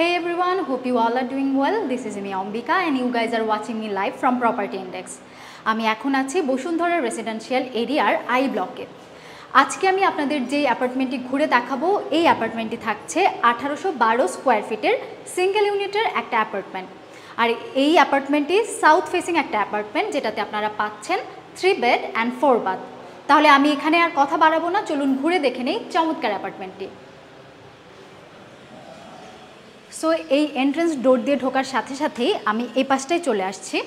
Hey everyone, hope you all are doing well. This is me Ambika and you guys are watching me live from Property Index. আমি এখন আছি Bashundhara residential এরিয়ার I ব্লকে। আজকে আমি আপনাদের যে অ্যাপার্টমেন্টটি ঘুরে দেখাবো এই অ্যাপার্টমেন্টটি থাকছে 1812 স্কোয়ার ফিটের সিঙ্গেল ইউনিটের একটা অ্যাপার্টমেন্ট। আর এই অ্যাপার্টমেন্টটি সাউথ ফেসিং একটা অ্যাপার্টমেন্ট যেটাতে আপনারা পাচ্ছেন 3 বেড অ্যান্ড 4 বাথ। তাহলে আমি এখানে আর কথা বাড়াবো না, চলুন ঘুরে দেখে নেই চমৎকার অ্যাপার্টমেন্টটি। সো এই এন্ট্রেন্স ডোর দিয়ে ঢোকার সাথে সাথেই আমি এই পাশটায় চলে আসছি।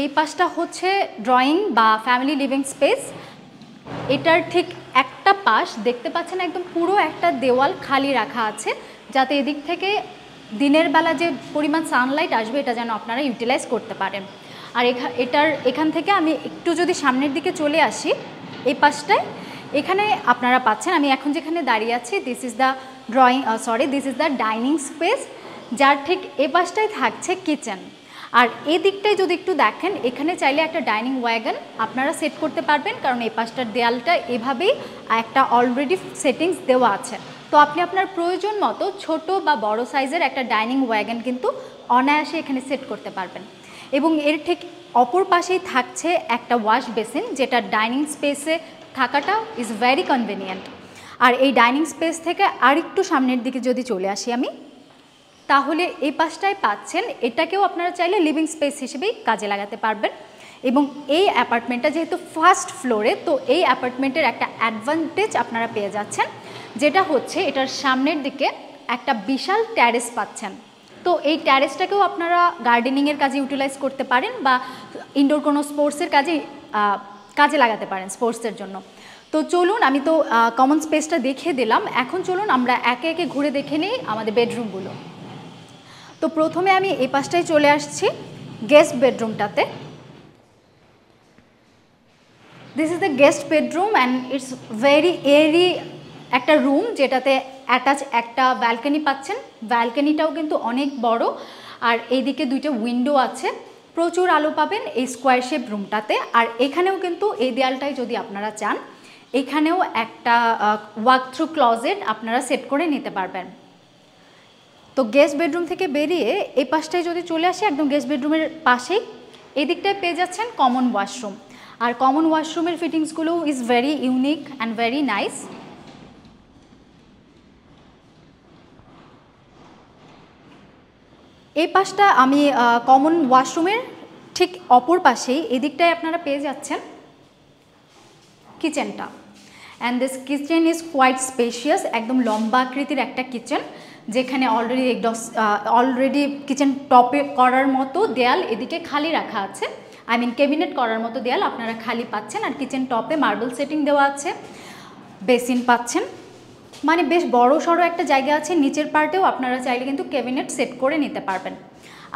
এই পাশটা হচ্ছে ড্রয়িং বা ফ্যামিলি লিভিং স্পেস। এটার ঠিক একটা পাশ দেখতে পাচ্ছেন একদম পুরো একটা দেওয়াল খালি রাখা আছে, যাতে এদিক থেকে দিনের বেলা যে পরিমাণ সানলাইট আসবে এটা যেন আপনারা ইউটিলাইজ করতে পারেন। আর এখান থেকে আমি একটু যদি সামনের দিকে চলে আসি, এই পাশটায় এখানে আপনারা পাচ্ছেন, আমি এখন যেখানে দাঁড়িয়ে আছি this is the dining space, যার ঠিক এ পাশটায় থাকছে কিচেন। আর এই দিকটায় যদি একটু দেখেন, এখানে চাইলে একটা ডাইনিং ওয়াগন আপনারা সেট করতে পারবেন, কারণ এই পাশটার দেয়ালটা এভাবেই একটা অলরেডি সেটিংস দেওয়া আছে। তো আপনি আপনার প্রয়োজন মতো ছোট বা বড় সাইজের একটা ডাইনিং ওয়াগন কিন্তু অনায়াসে এখানে সেট করতে পারবেন। এবং এর ঠিক অপর পাশেই থাকছে একটা ওয়াশ বেসিন, যেটা ডাইনিং স্পেসে থাকাটা ইজ ভেরি কনভিনিয়েন্ট। আর এই ডাইনিং স্পেস থেকে আরেকটু সামনের দিকে যদি চলে আসি আমি, তাহলে এই পাশটায় পাচ্ছেন, এটাকেও আপনারা চাইলে লিভিং স্পেস হিসেবেই কাজে লাগাতে পারবেন। এবং এই অ্যাপার্টমেন্টটা যেহেতু ফার্স্ট ফ্লোরে, তো এই অ্যাপার্টমেন্টের একটা অ্যাডভান্টেজ আপনারা পেয়ে যাচ্ছেন, যেটা হচ্ছে এটার সামনের দিকে একটা বিশাল ট্যারেস পাচ্ছেন। তো এই ট্যারেসটাকেও আপনারা গার্ডেনিংয়ের কাজে ইউটিলাইজ করতে পারেন বা ইনডোর কোনো স্পোর্টসের কাজে লাগাতে পারেন স্পোর্টসের জন্য। তো চলুন, আমি তো কমন স্পেসটা দেখিয়ে দিলাম, এখন চলুন আমরা একে একে ঘুরে দেখে নিই আমাদের বেডরুমগুলো। তো প্রথমে আমি এই পাশটায় চলে আসছি গেস্ট বেডরুমটাতে। This is the guest bedroom and it's very airy একটা রুম, যেটাতে অ্যাটাচ একটা ব্যালকনি পাচ্ছেন। ব্যালকনিটাও কিন্তু অনেক বড়, আর এইদিকে দুইটা উইন্ডো আছে, প্রচুর আলো পাবেন এই স্কোয়ার শেপ রুমটাতে। আর এখানেও কিন্তু এই দেয়ালটায় যদি আপনারা চান, এখানেও একটা ওয়াক থ্রু ক্লজেট আপনারা সেট করে নিতে পারবেন। তো গেস্ট বেডরুম থেকে বেরিয়ে এই পাশটায় যদি চলে আসি, একদম গেস্ট বেডরুমের পাশেই এদিকটায় পেয়ে যাচ্ছেন কমন ওয়াশরুম। আর কমন ওয়াশরুমের ফিটিংসগুলো is very unique and very nice. এই পাশটা আমি কমন ওয়াশরুমের ঠিক অপর পাশেই এদিকটায় আপনারা পেয়ে যাচ্ছেন কিচেনটা। And this kitchen is quite spacious, একদম লম্বা আকৃতির একটা কিচেন, যেখানে অলরেডি কিচেন টপে করার মতো দেয়াল এদিকে খালি রাখা আছে। ক্যাবিনেট করার মতো দেয়াল আপনারা খালি পাচ্ছেন। আর কিচেন টপে মার্বেল সেটিং দেওয়া আছে, বেসিন পাচ্ছেন, মানে বেশ বড় সড়ো একটা জায়গা আছে। নিচের পার্টেও আপনারা চাইলে কিন্তু ক্যাবিনেট সেট করে নিতে পারবেন।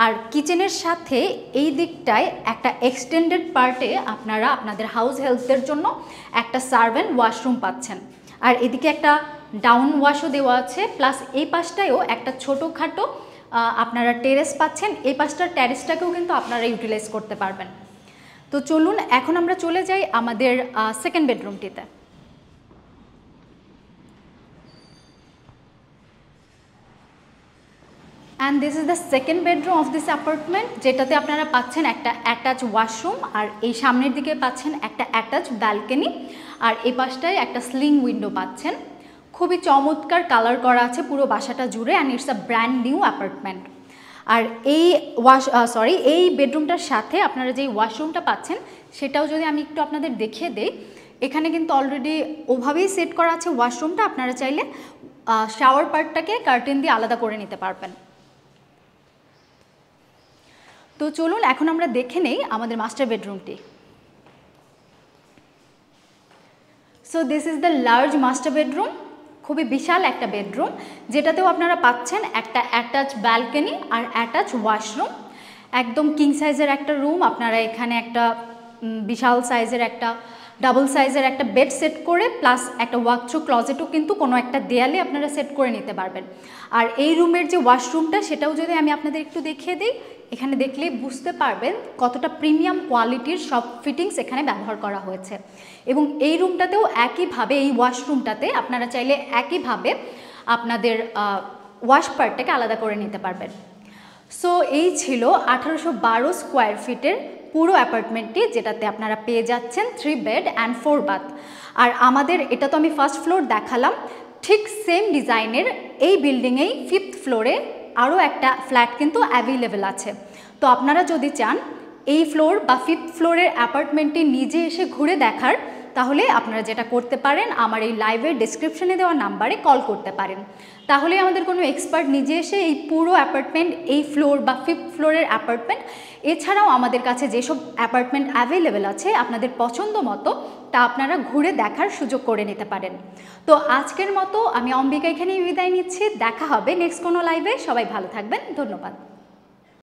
আর কিচেনের সাথে এই দিকটায় একটা এক্সটেন্ডেড পার্টে আপনারা আপনাদের হাউস হেল্পের জন্য একটা সার্ভেন্ট ওয়াশরুম পাচ্ছেন। আর এদিকে একটা ডাউন ওয়াশও দেওয়া আছে, প্লাস এই পাশটায়ও একটা ছোটোখাটো আপনারা টেরেস পাচ্ছেন। এই পাশটার টেরেসটাকেও কিন্তু আপনারা ইউটিলাইজ করতে পারবেন। তো চলুন এখন আমরা চলে যাই আমাদের সেকেন্ড বেডরুমটিতে। And this is the second bedroom of this apartment, যেটাতে আপনারা পাচ্ছেন একটা অ্যাটাচ ওয়াশরুম, আর এই সামনের দিকে পাচ্ছেন একটা অ্যাটাচ ব্যালকনি, আর এই পাশটায় একটা স্লিং উইন্ডো পাচ্ছেন। খুবই চমৎকার কালার করা আছে পুরো বাসাটা জুড়ে, and it's a brand new apartment. আর এই বেডরুমটার সাথে আপনারা যেই ওয়াশরুমটা পাচ্ছেন, সেটাও যদি আমি একটু আপনাদের দেখিয়ে দিই, এখানে কিন্তু অলরেডি ওভাবেই সেট করা আছে ওয়াশরুমটা। আপনারা চাইলে শাওয়ার পার্টটাকে কার্টেন দিয়ে আলাদা করে নিতে পারবেন। তো চলুন এখন আমরা দেখে নেই আমাদের মাস্টার বেডরুমটি। So this is the large master bedroom, খুবই বিশাল একটা বেডরুম, যেটাতেও আপনারা পাচ্ছেন একটা অ্যাটাচ ব্যালকনি আর অ্যাটাচ ওয়াশরুম। একদম কিং সাইজের একটা রুম, আপনারা এখানে একটা বিশাল সাইজের একটা ডাবল সাইজের একটা বেড সেট করে, প্লাস একটা ওয়াক থ্রু ক্লজেটও কিন্তু কোনো একটা দেয়ালে আপনারা সেট করে নিতে পারবেন। আর এই রুমের যে ওয়াশরুমটা, সেটাও যদি আমি আপনাদের একটু দেখিয়ে দিই, এখানে দেখলেই বুঝতে পারবেন কতটা প্রিমিয়াম কোয়ালিটির সব ফিটিংস এখানে ব্যবহার করা হয়েছে। এবং এই রুমটাতেও একইভাবে, এই ওয়াশরুমটাতে আপনারা চাইলে একইভাবে আপনাদের ওয়াশ পার্টটাকে আলাদা করে নিতে পারবেন। সো এই ছিল 1812 স্কোয়ার ফিটের পুরো অ্যাপার্টমেন্টটি, যেটাতে আপনারা পেয়ে যাচ্ছেন 3 বেড অ্যান্ড 4 বাথ। আর আমাদের এটা তো আমি ফার্স্ট ফ্লোর দেখালাম, ঠিক সেম ডিজাইনের এই বিল্ডিংয়েই 5th ফ্লোরে আরও একটা ফ্ল্যাট কিন্তু অ্যাভেলেবেল আছে। তো আপনারা যদি চান এই ফ্লোর বা 5th ফ্লোরের অ্যাপার্টমেন্টটি নিজে এসে ঘুরে দেখার, তাহলে আপনারা যেটা করতে পারেন, আমার এই লাইভের ডেসক্রিপশনে দেওয়া নাম্বারে কল করতে পারেন। তাহলে আমাদের কোনো এক্সপার্ট নিজে এসে এই পুরো অ্যাপার্টমেন্ট, এই ফ্লোর বা 5th ফ্লোরের অ্যাপার্টমেন্ট, এছাড়াও আমাদের কাছে যেসব অ্যাপার্টমেন্ট অ্যাভেলেবেল আছে আপনাদের পছন্দ মতো, তা আপনারা ঘুরে দেখার সুযোগ করে নিতে পারেন। তো আজকের মতো আমি অম্বিকা এখানেই বিদায় নিচ্ছি। দেখা হবে নেক্সট কোনো লাইভে। সবাই ভালো থাকবেন, ধন্যবাদ।